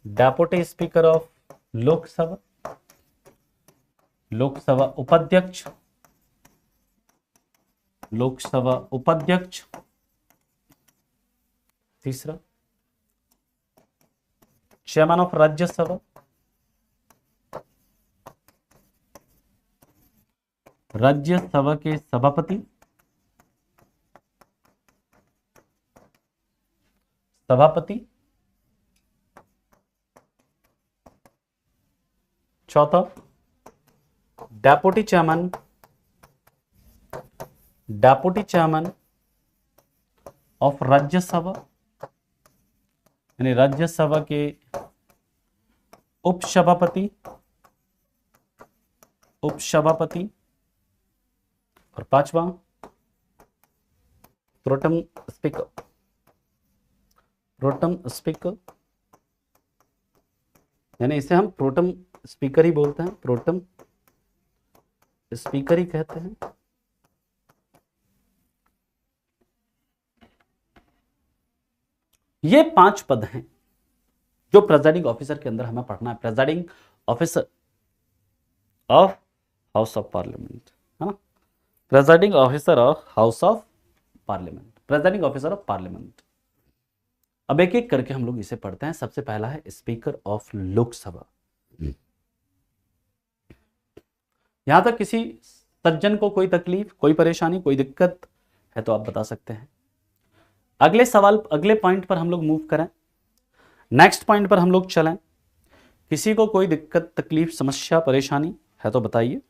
deputy speaker of Lok Sabha, Lok Sabha उपाध्यक्ष, लोकसभा उपाध्यक्ष। तीसरा चेयरमैन ऑफ राज्यसभा, राज्यसभा के सभापति, सभापति। चौथा deputy chairman, deputy chairman of Rajya Sabha, यानी राज्यसभा के उपसभापति, उपसभापति। और पांचवा प्रोटेम स्पीकर, प्रोटेम स्पीकर, यानी इसे हम प्रोटेम स्पीकर ही बोलते हैं, प्रोटेम स्पीकर ही कहते हैं। ये 5 पद हैं जो प्रेजाइडिंग ऑफिसर के अंदर हमें पढ़ना है। Presiding officer of house of parliament, है ना, presiding officer of house of parliament, presiding officer of parliament. अब एक एक करके हम लोग इसे पढ़ते हैं। सबसे पहला है स्पीकर ऑफ लोकसभा। यहां तक किसी सज्जन को कोई तकलीफ, कोई परेशानी, कोई दिक्कत है तो आप बता सकते हैं। अगले सवाल, अगले पॉइंट पर हम लोग मूव करें, नेक्स्ट पॉइंट पर हम लोग चलें। किसी को कोई दिक्कत, तकलीफ, समस्या, परेशानी है तो बताइए।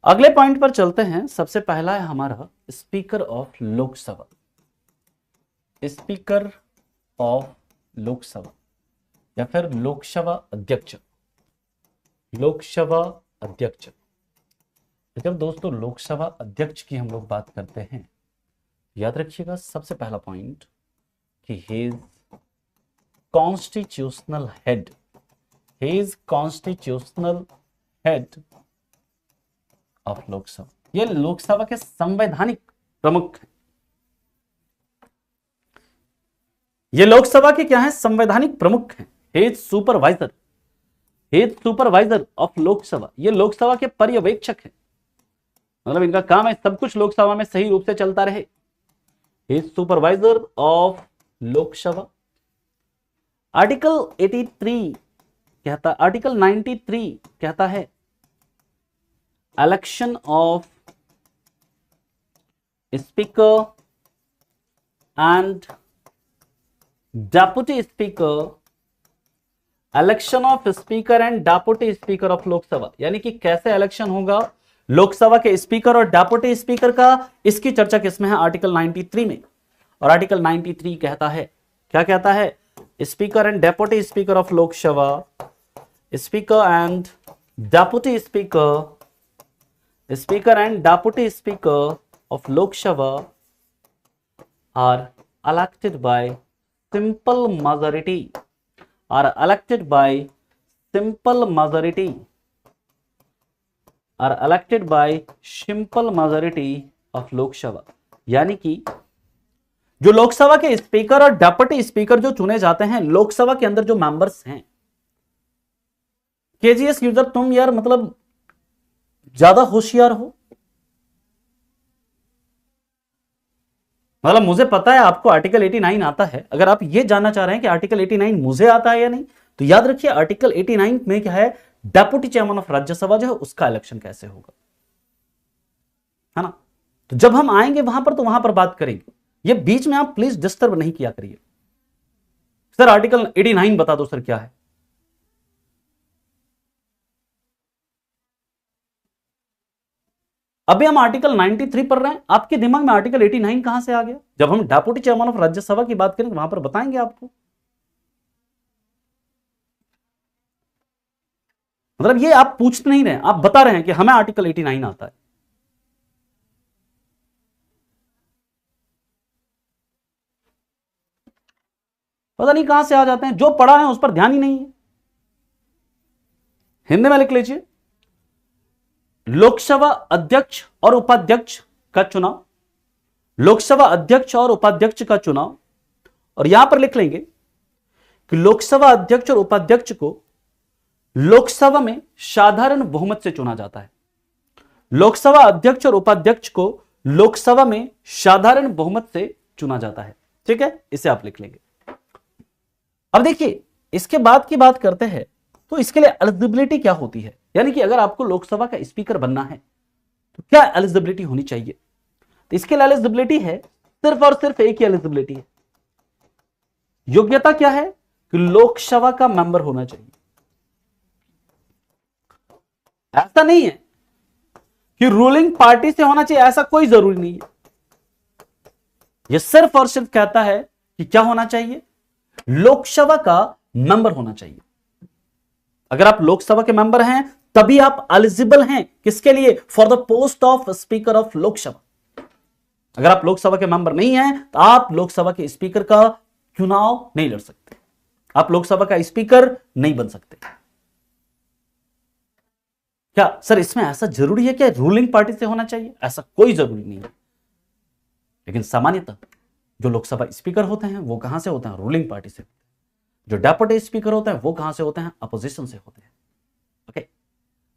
अगले पॉइंट पर चलते हैं। सबसे पहला है हमारा speaker of Lok Sabha, speaker of Lok Sabha या फिर लोकसभा अध्यक्ष, लोकसभा अध्यक्ष। जब दोस्तों लोकसभा अध्यक्ष की हम लोग बात करते हैं, याद रखिएगा सबसे पहला पॉइंट कि he is constitutional head, he is constitutional head of Lok Sabha. ये लोकसभा के संवैधानिक प्रमुख हैं। ये लोकसभा के क्या हैं, संवैधानिक प्रमुख हैं। He is supervisor, he is supervisor of Lok Sabha. ये लोकसभा के पर्यवेक्षक हैं, मतलब इनका काम है सब कुछ लोकसभा में सही रूप से चलता रहे। He is supervisor of Lok Sabha. Article 83 कहता, आर्टिकल 93 कहता है election of speaker and deputy speaker, election of speaker and deputy speaker of Lok Sabha, यानी कि कैसे इलेक्शन होगा लोकसभा के स्पीकर और डेप्यूटी स्पीकर का, इसकी चर्चा किसमें है? आर्टिकल 93 में। और आर्टिकल 93 कहता है, क्या कहता है? Speaker and deputy speaker of Lok Sabha, speaker and deputy speaker, speaker and deputy speaker of Lok Sabha are elected by simple majority, are elected by simple majority, are elected by simple majority of Lok Sabha. यानी कि जो लोकसभा के speaker और deputy speaker जो चुने जाते हैं लोकसभा के अंदर जो मेंबर्स हैं, केजीएस यूजर तुम यार मतलब ज्यादा होशियार हो, मतलब मुझे पता है आपको आर्टिकल 89 आता है। अगर आप ये जानना चाह रहे हैं कि आर्टिकल 89 मुझे आता है या नहीं, तो याद रखिए आर्टिकल 89 में क्या है, डेप्यूटी चेयरमैन ऑफ राज्यसभा जो है उसका इलेक्शन कैसे होगा, है ना। तो जब हम आएंगे वहां पर तो वहां पर बात करेंगे, ये बीच में आप प्लीज डिस्टर्ब नहीं किया करिए। सर आर्टिकल 89 बता दो सर क्या है। अभी हम आर्टिकल 93 पढ़ रहे हैं, आपके दिमाग में आर्टिकल 89 कहां से आ गया? जब हम डेप्यूटी चेयरमैन ऑफ राज्यसभा की बात करेंगे वहां पर बताएंगे आपको। मतलब ये आप पूछ नहीं रहे, आप बता रहे हैं कि हमें आर्टिकल 89 आता है। पता नहीं कहां से आ जाते हैं, जो पढ़ा है उस पर ध्यान ही नहीं है। हिंदी में लिख लीजिए, लोकसभा अध्यक्ष और उपाध्यक्ष का चुनाव, लोकसभा अध्यक्ष और उपाध्यक्ष का चुनाव, और यहां पर लिख लेंगे कि लोकसभा अध्यक्ष और उपाध्यक्ष को लोकसभा में साधारण बहुमत से चुना जाता है। लोकसभा अध्यक्ष और उपाध्यक्ष को लोकसभा में साधारण बहुमत से चुना जाता है, ठीक है, इसे आप लिख लेंगे। अब देखिए इसके बाद की बात करते हैं, तो इसके लिए एलिजिबिलिटी क्या होती है, यानी कि अगर आपको लोकसभा का स्पीकर बनना है तो क्या एलिजिबिलिटी होनी चाहिए? तो इसके लिए एलिजिबिलिटी है, सिर्फ और सिर्फ एक ही एलिजिबिलिटी है। योग्यता क्या है कि लोकसभा का मेंबर होना चाहिए। ऐसा नहीं है कि रूलिंग पार्टी से होना चाहिए, ऐसा कोई जरूरी नहीं है। यह सिर्फ और सिर्फ कहता है कि क्या होना चाहिए, लोकसभा का मेंबर होना चाहिए। अगर आप लोकसभा के मेंबर हैं तभी आप एलिजिबल हैं, किसके लिए? For the post of speaker of Lok Sabha. अगर आप लोकसभा के मेंबर नहीं हैं तो आप लोकसभा के स्पीकर का चुनाव नहीं लड़ सकते, आप लोकसभा का स्पीकर नहीं बन सकते। क्या सर इसमें ऐसा जरूरी है कि रूलिंग पार्टी से होना चाहिए? ऐसा कोई जरूरी नहीं है, लेकिन सामान्यतः जो लोकसभा स्पीकर होते हैं वो कहां से होते हैं? रूलिंग पार्टी से। जो डेप्यूटी स्पीकर होते हैं वो कहां से होते हैं? अपोजिशन से होते हैं। Okay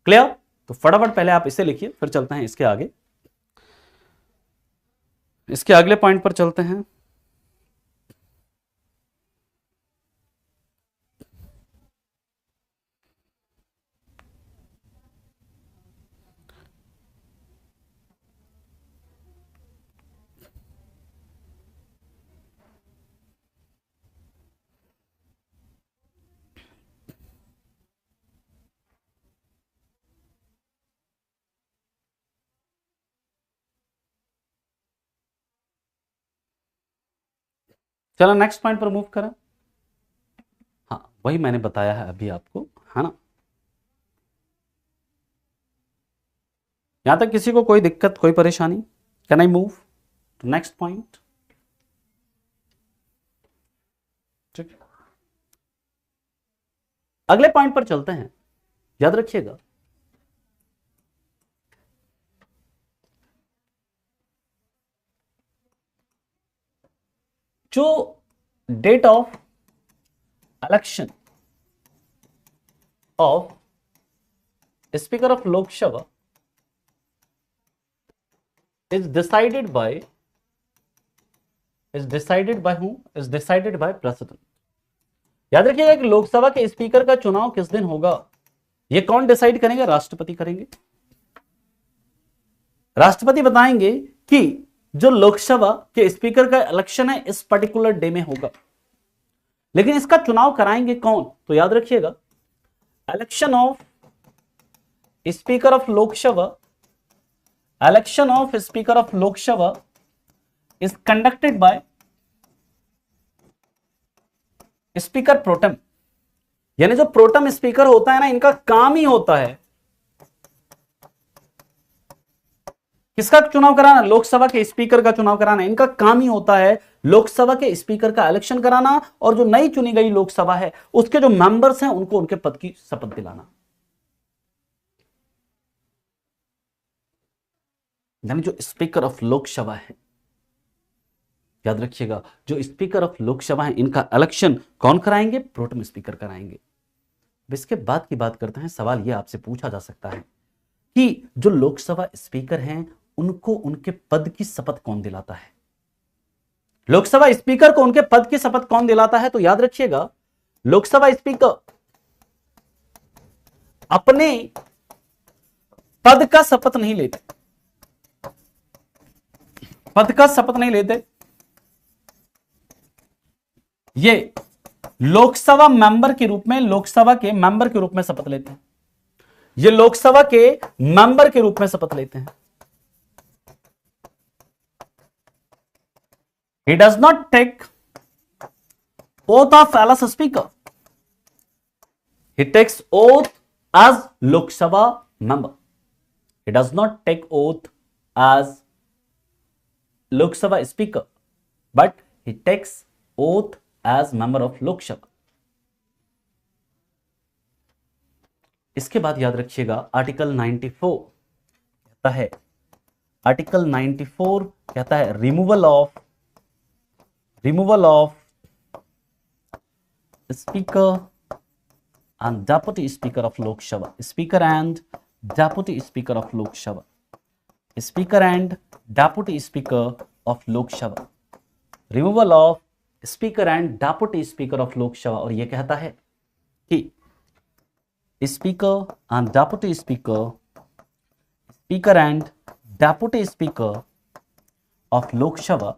clear? तो फटाफट पहले आप इसे लिखिए, फिर चलते हैं इसके आगे, इसके अगले पॉइंट पर चलते हैं। चलो नेक्स्ट पॉइंट पर मूव करें। हाँ वही मैंने बताया है अभी आपको, है ना। यहां तक किसी को कोई दिक्कत, कोई परेशानी? Can I move to next point? ठीक है, अगले पॉइंट पर चलते हैं। याद रखिएगा जो date of election of speaker of Lok Sabha is decided by is decided by who? Is decided by president. याद रखिएगा कि लोकसभा के स्पीकर का चुनाव किस दिन होगा? ये कौन डिसाइड करेंगे? राष्ट्रपति करेंगे। राष्ट्रपति बताएंगे कि जो लोकसभा के स्पीकर का इलेक्शन है इस पर्टिकुलर डे में होगा, लेकिन इसका चुनाव कराएंगे कौन? तो याद रखिएगा, election of speaker of Lok Sabha, election of speaker of Lok Sabha is conducted by speaker pro tem. यानी जो प्रोटेम स्पीकर होता है ना, इनका काम ही होता है किसका चुनाव कराना? लोकसभा के स्पीकर का चुनाव कराना। इनका काम ही होता है लोकसभा के स्पीकर का इलेक्शन कराना, और जो नई चुनी गई लोकसभा है उसके जो मेंबर्स हैं उनको उनके पद की शपथ दिलाना। यानी जो स्पीकर ऑफ लोकसभा है, याद रखिएगा, जो स्पीकर ऑफ लोकसभा है इनका इलेक्शन कौन कराएंगे? प्रोटेम स्पीकर कराएंगे। इसके बाद की बात करते हैं। सवाल यह आपसे पूछा जा सकता है कि जो लोकसभा स्पीकर हैं उनको उनके पद की शपथ कौन दिलाता है? लोकसभा स्पीकर को उनके पद की शपथ कौन दिलाता है? तो याद रखिएगा, लोकसभा स्पीकर अपने पद का शपथ नहीं लेते, पद का शपथ नहीं लेते। ये लोकसभा मेंबर के रूप में, लोकसभा के मेंबर के रूप में शपथ लेते हैं। ये लोकसभा के मेंबर के रूप में शपथ लेते हैं। He does not take oath of as speaker. He takes oath as Lok Sabha member. He does not take oath as Lok Sabha speaker, but he takes oath as member of Lok Sabha. इसके बाद याद रखिएगा, article 94 कहता है, article 94 कहता है removal of speaker and deputy speaker of Lok Sabha, speaker and deputy speaker of Lok Sabha, speaker and deputy speaker of Lok Sabha, removal of speaker and deputy speaker of Lok Sabha. और यह कहता है कि speaker and deputy speaker, speaker and deputy speaker of Lok Sabha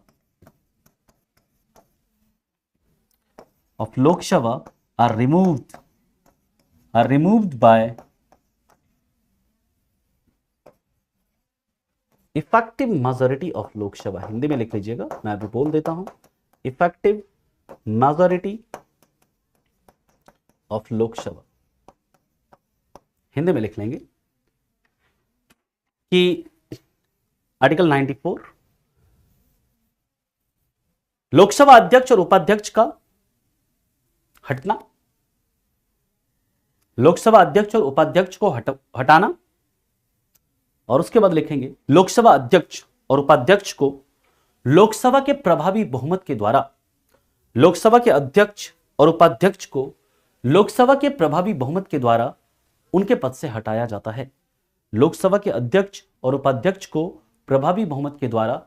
are removed by effective majority of Lok Sabha. Hindi में लिख लीजिएगा, मैं अभी बोल देता हूं, effective majority of Lok Sabha. Hindi में लिख लेंगे कि आर्टिकल 94 लोकसभा अध्यक्ष और उपाध्यक्ष का हटना, लोकसभा अध्यक्ष और उपाध्यक्ष को हटाना, और उसके बाद लिखेंगे लोकसभा अध्यक्ष और उपाध्यक्ष को लोकसभा के प्रभावी बहुमत के द्वारा, लोकसभा के अध्यक्ष और उपाध्यक्ष को लोकसभा के प्रभावी बहुमत के द्वारा उनके पद से हटाया जाता है। लोकसभा के अध्यक्ष और उपाध्यक्ष को प्रभावी बहुमत के द्वारा,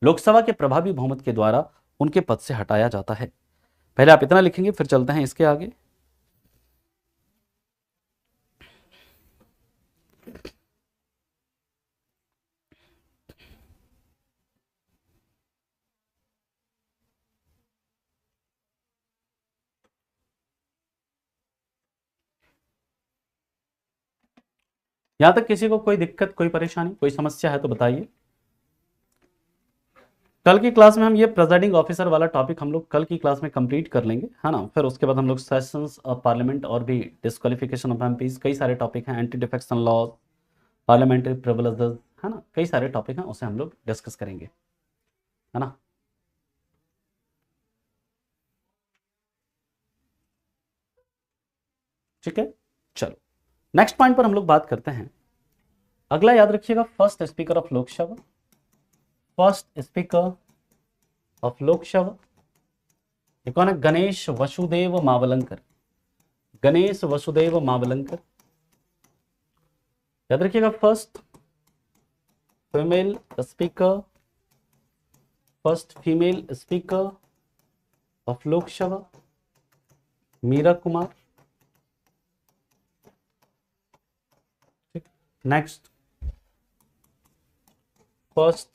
लोकसभा के प्रभावी बहुमत के द्वारा उनके पद से हटाया जाता है। पहले आप इतना लिखेंगे, फिर चलते हैं इसके आगे। यहां तक किसी को कोई दिक्कत, कोई परेशानी, कोई समस्या है तो बताइए। कल की क्लास में हम ये प्रेजाइडिंग ऑफिसर वाला टॉपिक हम लोग कल की क्लास में कंप्लीट कर लेंगे, है ना। फिर उसके बाद हम लोग सेशंस ऑफ पार्लियामेंट और भी डिस्क्वालिफिकेशन ऑफ एमपीज, कई सारे टॉपिक हैं, anti defection law, parliamentary privileges, है ना, कई सारे टॉपिक हैं, उसे हम लोग डिस्कस करेंगे, है ना। ठीक है, चलो नेक्स्ट पॉइंट पर हम लोग बात करते हैं। अगला याद रखिएगा, first speaker of Lok Sabha, first speaker of Lok Sabha ये कौन है? गणेश वसुदेव मावलंकर, गणेश वसुदेव मावलंकर। याद रखिएगा, first female speaker first female speaker of Lok Sabha Meira Kumar. Next first,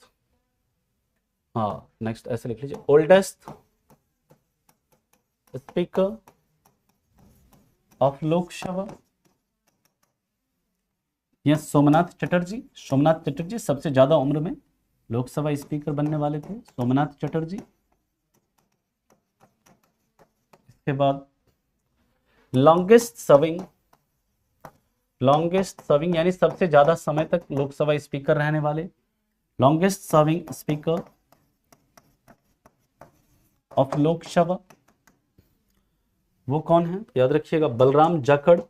हाँ नेक्स्ट ऐसे लिख लीजिए, oldest speaker of Lok Sabha, yes Somnath Chatterjee. Somnath Chatterjee सबसे ज्यादा उम्र में लोकसभा स्पीकर बनने वाले थे, सोमनाथ चटर्जी। इसके बाद लॉन्गेस्ट सर्विंग यानी सबसे ज्यादा समय तक लोकसभा स्पीकर रहने वाले, longest serving speaker of Lok Sabha वो कौन है, याद रखिएगा, बलराम जाखड़।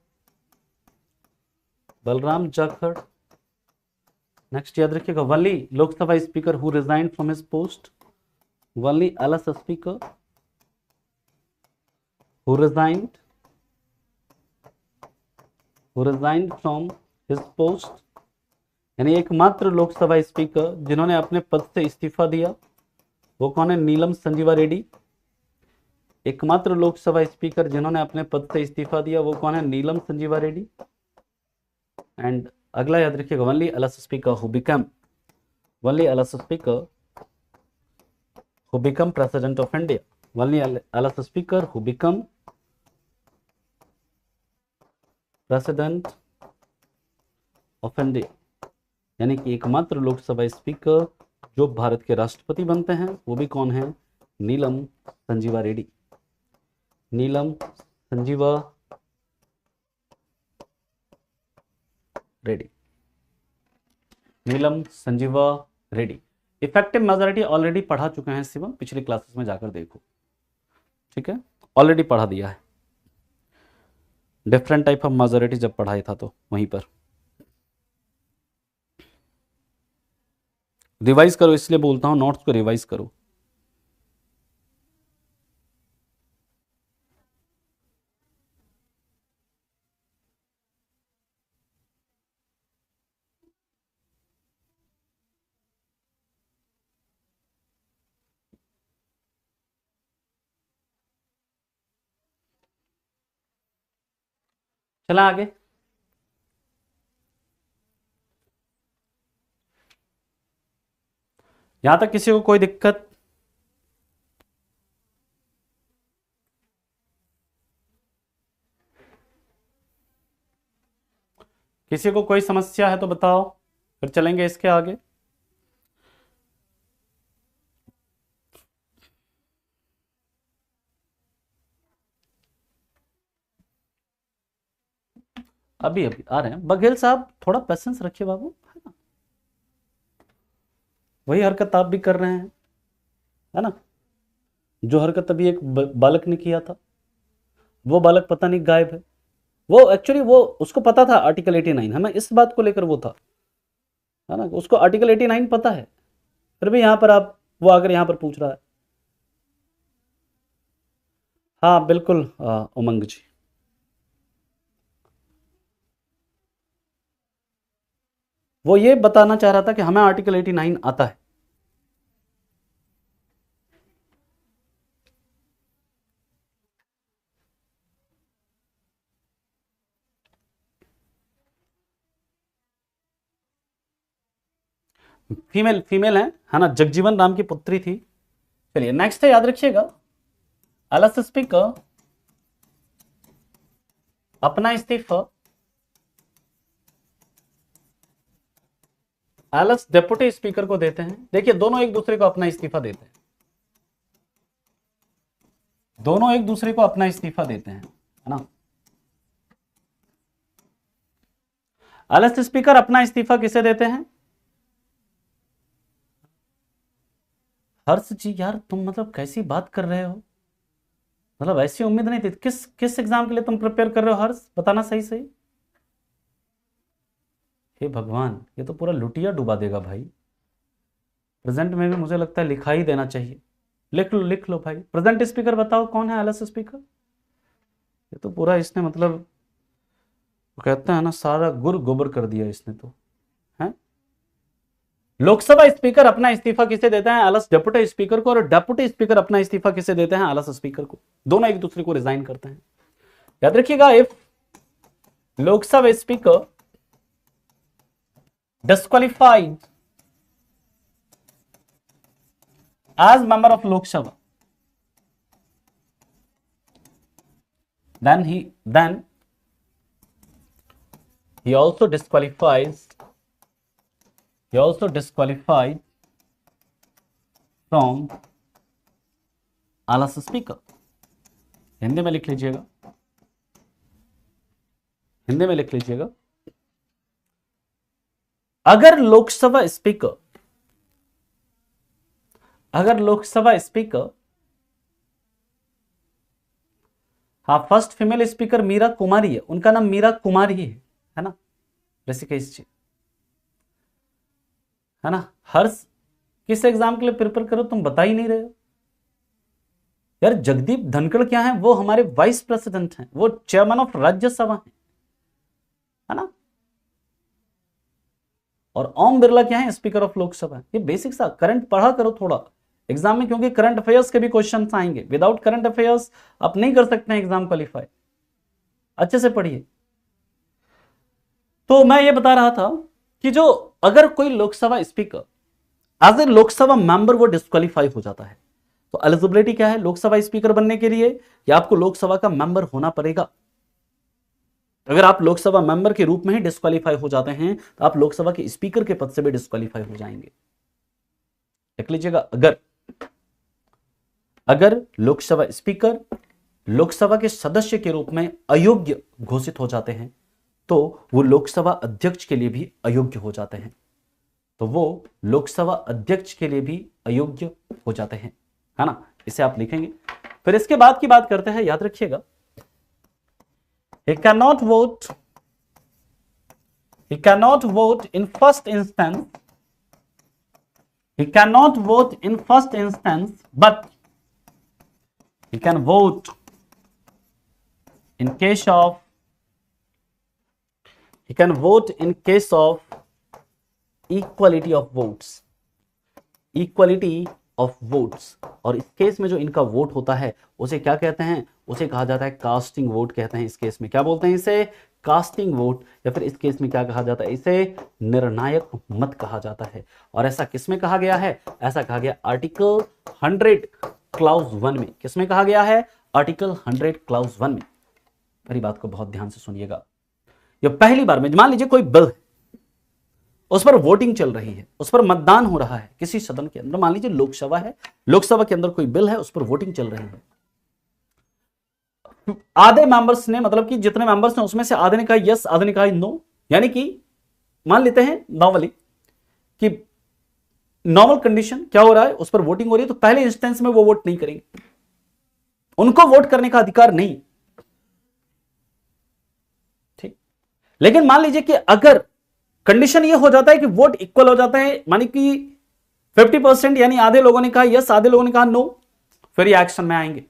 नेक्स्ट याद रखिएगा, only Lok Sabha speaker who resigned from his post, only LS speaker who resigned from his post, यानी एकमात्र लोकसभा स्पीकर जिन्होंने अपने पद से इस्तीफा दिया वो कौन है, नीलम संजीवा रेड्डी। एकमात्र लोकसभा स्पीकर जिन्होंने अपने पद से इस्तीफा दिया वो कौन है, नीलम संजीवा रेड्डी। एंड अगला याद रखिएगा, only LS speaker who become president of India, only LS speaker who become president of India, यानी कि एकमात्र लोकसभा स्पीकर जो भारत के राष्ट्रपति बनते हैं वो भी कौन है, Neelam Sanjiva Reddy. Neelam Sanjiva Reddy. Effective majority already पढ़ा चुके हैं शिवम, पिछली क्लासेस में जाकर देखो, ठीक है, ऑलरेडी पढ़ा दिया है। डिफरेंट टाइप ऑफ मेजॉरिटी जब पढ़ाया था तो वहीं पर रिवाइज करो, इसलिए बोलता हूं नोट्स को रिवाइज करो। चला आगे, यहां तक किसी को कोई दिक्कत? किसी को कोई समस्या है तो बताओ, फिर चलेंगे इसके आगे। अभी अभी आ रहे हैं बघेल साहब, थोड़ा पेशेंस रखिए बाबू, है ना, वही हरकत आप भी कर रहे हैं, है ना, जो हरकत अभी एक बालक ने किया था, वो बालक पता नहीं गायब है। वो एक्चुअली वो उसको पता था आर्टिकल 89, है ना, इस बात को लेकर वो था, है ना, उसको आर्टिकल 89 पता है, फिर भी यहां पर आप वो आकर यहां पर पूछ रहा है। हाँ बिल्कुल उमंग जी, वो ये बताना चाह रहा था कि हमें आर्टिकल 89 आता है। फीमेल है ना, जगजीवन राम की पुत्री थी। चलिए नेक्स्ट है, याद रखिएगा, एलएस स्पीकर अपना इस्तीफा एलएस डेप्यूटी स्पीकर को देते हैं। देखिए दोनों एक दूसरे को अपना इस्तीफा देते हैं, दोनों एक दूसरे को अपना इस्तीफा देते हैं, है ना। एलएस स्पीकर अपना इस्तीफा किसे देते हैं? हर्ष जी यार तुम मतलब कैसी बात कर रहे हो, मतलब ऐसी उम्मीद नहीं थी। किस किस एग्जाम के लिए तुम प्रिपेयर कर रहे हो हर्ष, बताना सही सही। हे भगवान, ये तो पूरा लुटिया डुबा देगा भाई। प्रेजेंट में भी मुझे लगता है लिखा ही देना चाहिए। लिख लो भाई, प्रेजेंट स्पीकर बताओ कौन है एलएस स्पीकर। ये तो पूरा इसने मतलब कहते हैं ना सारा गुर गोबर कर दिया इसने तो, है। लोकसभा स्पीकर अपना इस्तीफा किसे देते हैं? एलएस डेप्यूटी स्पीकर को, और डेप्यूटी स्पीकर अपना इस्तीफा किसे देते हैं? एलएस स्पीकर को। दोनों एक दूसरे को रिजाइन करते हैं। याद रखिएगा, if Lok Sabha speaker disqualified as member of Lok Sabha, then he also disqualified from LS speaker. Hindi में लिख लीजिएगा, हिंदी में लिख लीजिएगा, अगर लोकसभा स्पीकर हाँ, first female speaker Meira Kumari है, उनका नाम मीरा कुमारी है ना, ऋषिकेश जी, है ना। हर किस एग्जाम के लिए प्रिपेयर करो, तुम बता ही नहीं रहे हो यार। जगदीप धनखड़ क्या है? वो हमारे वाइस प्रेसिडेंट हैं, वो चेयरमैन ऑफ राज्यसभा है ना। और ओम बिरला क्या है? Speaker of Lok Sabha. ये बेसिक सा करंट पढ़ा करो थोड़ा एग्जाम में, क्योंकि करंट अफेयर्स के भी क्वेश्चन आएंगे। विदाउट करंट अफेयर्स आप नहीं कर सकते हैं एग्जाम क्वालिफाई। अच्छे से पढ़िए। तो मैं ये बता रहा था कि जो अगर कोई Lok Sabha speaker as a Lok Sabha member वो डिस्क्वालीफाई हो जाता है, तो एलिजिबिलिटी क्या है लोकसभा स्पीकर बनने के लिए? या आपको लोकसभा का मेंबर होना पड़ेगा। अगर आप लोकसभा मेंबर के रूप में ही डिस्क्वालीफाई हो जाते हैं, तो आप लोकसभा के स्पीकर के पद से भी डिस्क्वालीफाई हो जाएंगे। देख लीजिएगा, अगर लोकसभा स्पीकर लोकसभा के सदस्य के रूप में अयोग्य घोषित हो जाते हैं, तो वो लोकसभा अध्यक्ष के लिए भी अयोग्य हो जाते हैं। तो वो लोकसभा अध्यक्ष के लिए भी अयोग्य हो जाते हैं, है ना। इसे आप लिखेंगे। फिर इसके बाद की बात करते हैं, याद रखिएगा, he cannot vote in first instance, but he can vote in case of equality of votes। और इस केस में जो इनका वोट होता है उसे क्या कहते हैं? उसे कहा जाता है कास्टिंग वोट कहते हैं। इस केस में क्या बोलते हैं? इसे कास्टिंग वोट, या फिर इस केस में क्या कहा जाता है? इसे निर्णायक मत कहा जाता है। और ऐसा किसमें कहा गया है? ऐसा कहा गया आर्टिकल 100 क्लाउज 1 में। किसमें कहा गया है? आर्टिकल 100 क्लाउज 1 में। मेरी बात को बहुत ध्यान से सुनिएगा। ये पहली बार में, मान लीजिए कोई बिल है, उस पर वोटिंग चल रही है, उस पर मतदान हो रहा है किसी सदन के अंदर। मान लीजिए लोकसभा है, लोकसभा के अंदर कोई बिल है, उस पर वोटिंग चल रही है। आधे मेंबर्स ने, मतलब कि जितने मेंबर्स ने उसमें से आधे ने कहा यस, आधे ने कहा नो। यानी कि मान लेते हैं नॉर्मली कि नॉर्मल कंडीशन क्या हो रहा है, उस पर वोटिंग हो रही है, तो पहले इंस्टेंस में वो वोट नहीं करेंगे, उनको वोट करने का अधिकार नहीं। ठीक। लेकिन मान लीजिए कि अगर कंडीशन ये हो जाता है कि वोट इक्वल हो जाता है, मानी कि 50%, यानी आधे लोगों ने कहा यस, आधे लोगों ने कहा नो, फिर ये एक्शन में आएंगे।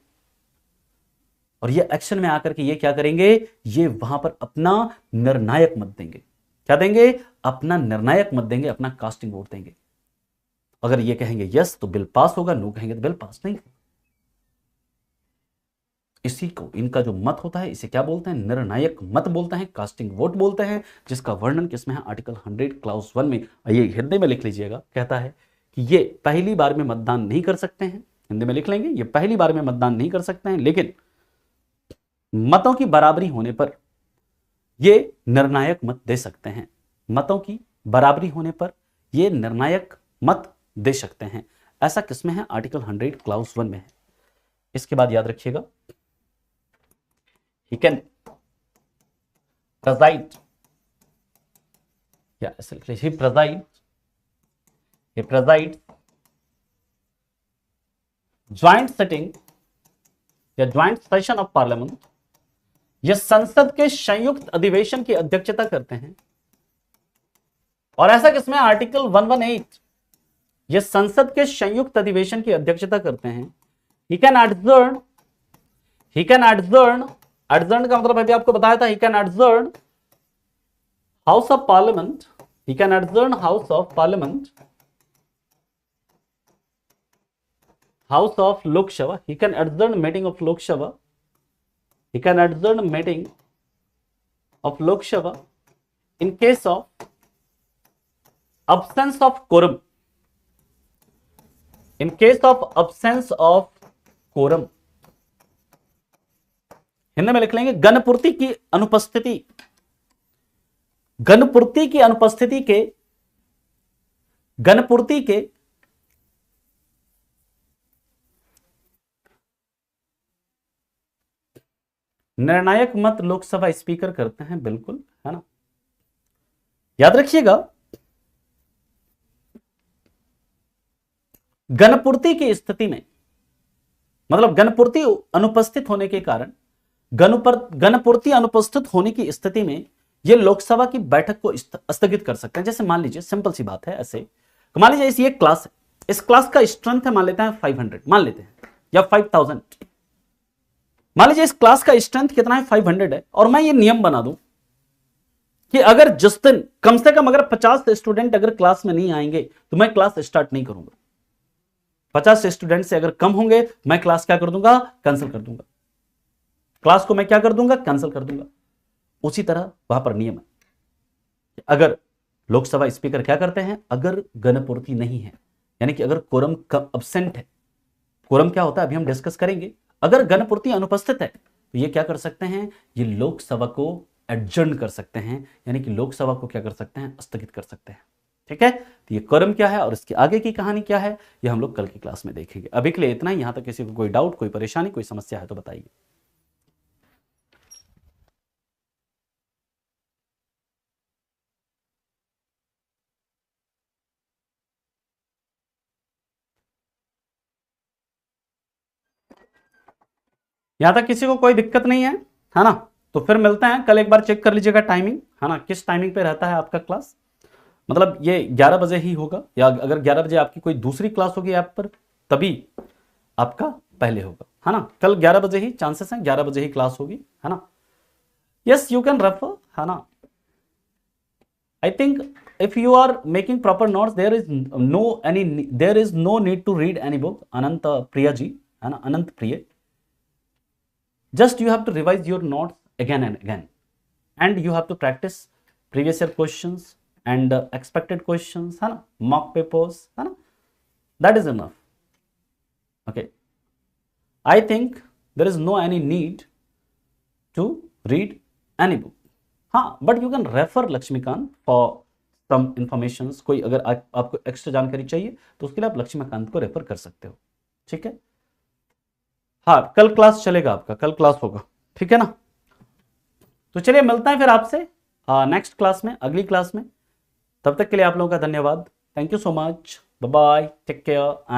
और ये एक्शन में आकर के ये क्या करेंगे? ये वहां पर अपना निर्णायक मत देंगे। क्या देंगे? अपना निर्णायक मत देंगे, अपना कास्टिंग वोट देंगे। अगर ये कहेंगे यस तो बिल पास होगा, नो कहेंगे तो बिल पास नहीं होगा। इसी को, इनका जो मत होता है, इसे क्या बोलते हैं? निर्णायक मत बोलते हैं, कास्टिंग वोट बोलते हैं, जिसका वर्णन किसमें है? आर्टिकल 100 क्लाउज 1 में। ये हिंदी में लिख लीजिएगा। कहता है कि ये पहली बार में मतदान नहीं कर सकते हैं। हिंदी में लिख लेंगे, ये पहली बार में मतदान नहीं कर सकते हैं, लेकिन मतों की बराबरी होने पर ये निर्णायक मत दे सकते हैं। मतों की बराबरी होने पर ये निर्णायक मत दे सकते हैं। ऐसा किसमें है? आर्टिकल 100 क्लाउज 1 में है। इसके बाद याद रखिएगा, he can preside, he presides joint sitting या ज्वाइंट सेशन ऑफ पार्लियामेंट। यह संसद के संयुक्त अधिवेशन की अध्यक्षता करते हैं। और ऐसा किसमें? आर्टिकल 118। यह संसद के संयुक्त अधिवेशन की अध्यक्षता करते हैं। he can adjourn, adjourn का मतलब अभी आपको बताया था, he can adjourn house of parliament, he can adjourn house of parliament House of Lok Sabha. He can adjourn meeting of Lok Sabha. He can adjourn meeting of Lok Sabha in case of absence of quorum. In case of absence of quorum, Hindi में लिख लेंगे गणपूर्ति की अनुपस्थिति, गणपूर्ति की अनुपस्थिति के, गणपूर्ति के निर्णायक मत लोकसभा स्पीकर करते हैं, बिल्कुल, है ना। याद रखिएगा, गणपूर्ति की स्थिति में, मतलब गणपूर्ति अनुपस्थित होने के कारण, गणपूर्ति अनुपस्थित होने की स्थिति में ये लोकसभा की बैठक को स्थगित कर सकते हैं। जैसे मान लीजिए, सिंपल सी बात है, ऐसे मान लीजिए इस ये क्लास है, इस क्लास का स्ट्रेंथ है, मान लेते हैं 500, मान लेते हैं, या 5000, मान लीजिए इस क्लास का स्ट्रेंथ कितना है, 500 है, और मैं ये नियम बना दूं कि अगर जिस दिन कम से कम अगर 50 स्टूडेंट अगर क्लास में नहीं आएंगे तो मैं क्लास स्टार्ट नहीं करूंगा। 50 स्टूडेंट से अगर कम होंगे मैं क्लास क्या कर दूंगा, कैंसिल कर दूंगा, क्लास को मैं क्या कर दूंगा, कैंसिल कर दूंगा। उसी तरह वहां पर नियम है, अगर लोकसभा स्पीकर क्या करते हैं, अगर गणपूर्ति नहीं है, यानी कि अगर कोरम अब्सेंट है, कोरम क्या होता है अभी हम डिस्कस करेंगे, अगर गणपूर्ति अनुपस्थित है तो ये क्या कर सकते हैं, ये लोकसभा को एडजर्न कर सकते हैं, यानी कि लोकसभा को क्या कर सकते हैं, स्थगित कर सकते हैं। ठीक है, तो ये कोरम क्या है और इसकी आगे की कहानी क्या है, ये हम लोग कल की क्लास में देखेंगे। अभी के लिए इतना ही। यहां तक किसी को कोई डाउट, कोई परेशानी, कोई समस्या है तो बताइए। यहां तक किसी को कोई दिक्कत नहीं है ना, तो फिर मिलते हैं कल। एक बार चेक कर लीजिएगा टाइमिंग, है ना, किस टाइमिंग पे रहता है आपका क्लास। मतलब ये 11 बजे ही होगा, या अगर 11 बजे आपकी कोई दूसरी क्लास होगी ऐप पर तभी आपका पहले होगा, है ना। कल 11 बजे ही चांसेस हैं, 11 बजे ही क्लास होगी, है ना। यस, यू कैन रेफर, है ना। I think if you are making proper notes, there is no need to read any book, Anant Priya ji, है ना, अनंत प्रिय। Just you have to revise your notes again and again, and you have to practice previous year questions and expected questions, है ना, mock papers, है ना, that is enough. Okay, I think there is no any need to read any book. हाँ, but you can refer Laxmikant for some informations. कोई अगर आपको extra जानकारी चाहिए तो उसके लिए आप लक्ष्मीकांत को रेफर कर सकते हो। ठीक है, हाँ, कल क्लास चलेगा आपका, कल क्लास होगा, ठीक है ना। तो चलिए मिलते हैं फिर आपसे नेक्स्ट क्लास में, अगली क्लास में। तब तक के लिए आप लोगों का धन्यवाद। Thank you so much, bye bye, take care.